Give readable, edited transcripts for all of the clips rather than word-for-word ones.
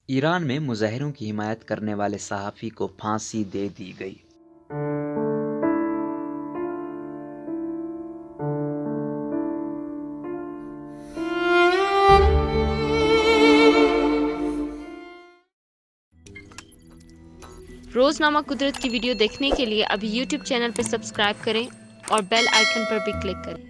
ایران میں مظاہروں کی حمایت کرنے والے صحافی کو پھانسی دے دی گئی۔ روزنامہ قدرت کی ویڈیو دیکھنے کے لیے ابھی یوٹیوب چینل پر سبسکرائب کریں اور بیل آئیکن پر بھی کلک کریں۔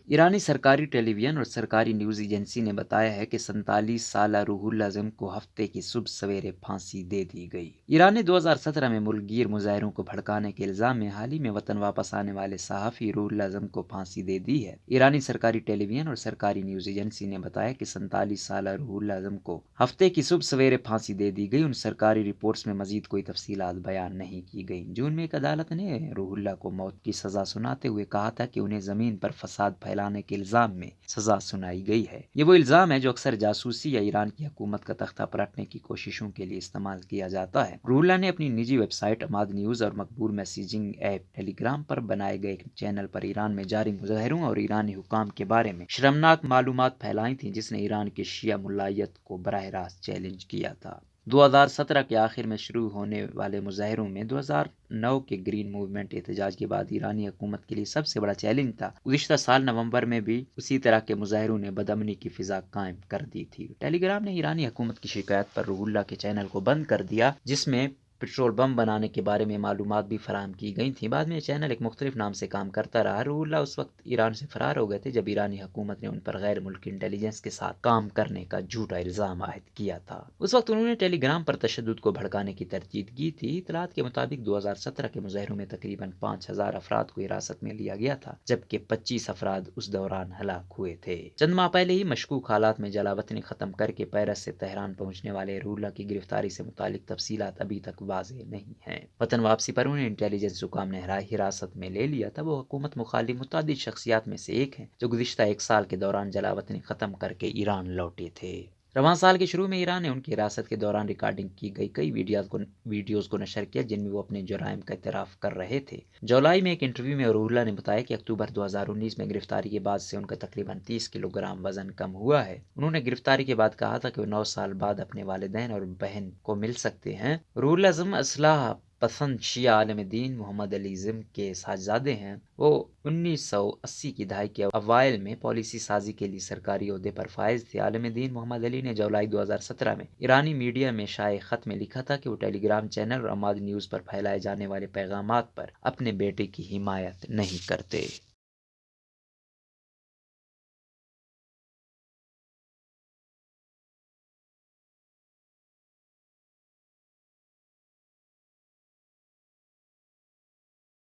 ایرانی سرکاری ٹیلی ویژن اور سرکاری نیوز ایجنسی نے بتایا ہے کہ 47 سالہ روح اللہ اعظم کو ہفتے کی صبح سویرے پھانسی دے دی گئی۔ ایران نے 2017 میں ملک گیر مظاہروں کو بھڑکانے کے الزام میں حال ہی میں وطن واپس آنے والے صحافی روح اللہ اعظم کو پھانسی دے دی ہے۔ ایرانی سرکاری ٹیلی ویژن اور سرکاری نیوز ایجنسی نے بتایا کہ 47 سالہ روح اللہ اعظم کو ہفتے کی صبح سویرے پھانسی دے دی گئی۔ ان سرکاری رپورٹس میں مزید کوئی تفصیلات بیان نہیں کی گئیں۔ جون میں ایک عدالت نے روح اللہ کو موت کی سزا سناتے ہوئے کہا تھا کہ انہیں زمین پر فساد پھیلانے کے الزام میں سزا سنائی گئی ہے۔ یہ وہ الزام ہے جو اکثر جاسوسی یا ایران کی حکومت کا تختہ پلٹنے کی کوششوں کے لیے استعمال کیا جاتا ہے۔ روح اللہ نے اپنی نجی ویب سائٹ عماد نیوز اور مقبول میسیجنگ ایپ ٹیلی گرام پر بنائے گئے ایک چینل پر ایران میں جاری مظاہروں اور ایرانی حکام کے بارے میں شرمناک معلومات پھیلائی تھیں، جس نے ایران کے شیعہ ملائیت کو براہ راست چیلنج کیا تھا۔ 2017 کے آخر میں شروع ہونے والے مظاہروں میں 2009 کے گرین موومنٹ احتجاج کے بعد ایرانی حکومت کے لیے سب سے بڑا چیلنج تھا۔ گزشتہ سال نومبر میں بھی اسی طرح کے مظاہروں نے بدامنی کی فضا قائم کر دی تھی۔ ٹیلی گرام نے ایرانی حکومت کی شکایت پر روح اللہ کے چینل کو بند کر دیا، جس میں پٹرول بم بنانے کے بارے میں معلومات بھی فراہم کی گئی تھیں۔ بعد میں یہ چینل ایک مختلف نام سے کام کرتا رہا۔ روح اللہ اس وقت ایران سے فرار ہو گئے تھے جب ایرانی حکومت نے ان پر غیر ملکی انٹیلیجنس کے ساتھ کام کرنے کا جھوٹا الزام عائد کیا تھا۔ اس وقت انہوں نے ٹیلی گرام پر تشدد کو بھڑکانے کی تردید کی تھی۔ اطلاعات کے مطابق 2017 کے مظاہروں میں تقریباً 5000 افراد کو حراست میں لیا گیا تھا، جبکہ 25 افراد اس دوران ہلاک ہوئے تھے۔ چند ماہ پہلے ہی مشکوک حالات میں جلا وطنی ختم کر کے پیرس سے تہران پہنچنے والے روح اللہ کی گرفتاری سے متعلق تفصیلات ابھی تک واضح نہیں ہیں۔ وطن واپسی پر انہیں انٹیلیجنس حکام نے حراست میں لے لیا تھا۔ وہ حکومت مخالف متعدد شخصیات میں سے ایک ہیں جو گزشتہ ایک سال کے دوران جلا وطنی ختم کر کے ایران لوٹے تھے۔ رواں سال کے شروع میں ایران نے ان کی حراست کے دوران ریکارڈنگ کی گئی کئی ویڈیوز کو نشر کیا، جن میں وہ اپنے جرائم کا اعتراف کر رہے تھے۔ جولائی میں ایک انٹرویو میں روح اللہ نے بتایا کہ اکتوبر 2019 میں گرفتاری کے بعد سے ان کا تقریباً 30 کلو گرام وزن کم ہوا ہے۔ انہوں نے گرفتاری کے بعد کہا تھا کہ وہ 9 سال بعد اپنے والدین اور بہن کو مل سکتے ہیں۔ روح اللہ اعظم اصلاح پسند شیعہ عالم دین محمد علی اعظم کے صاحبزادے ہیں۔ وہ 1980 کی دہائی کے اوائل میں پالیسی سازی کے لیے سرکاری عہدے پر فائز تھے۔ عالم دین محمد علی نے جولائی 2017 میں ایرانی میڈیا میں شائع خط میں لکھا تھا کہ وہ ٹیلی گرام چینل اور عماد نیوز پر پھیلائے جانے والے پیغامات پر اپنے بیٹے کی حمایت نہیں کرتے۔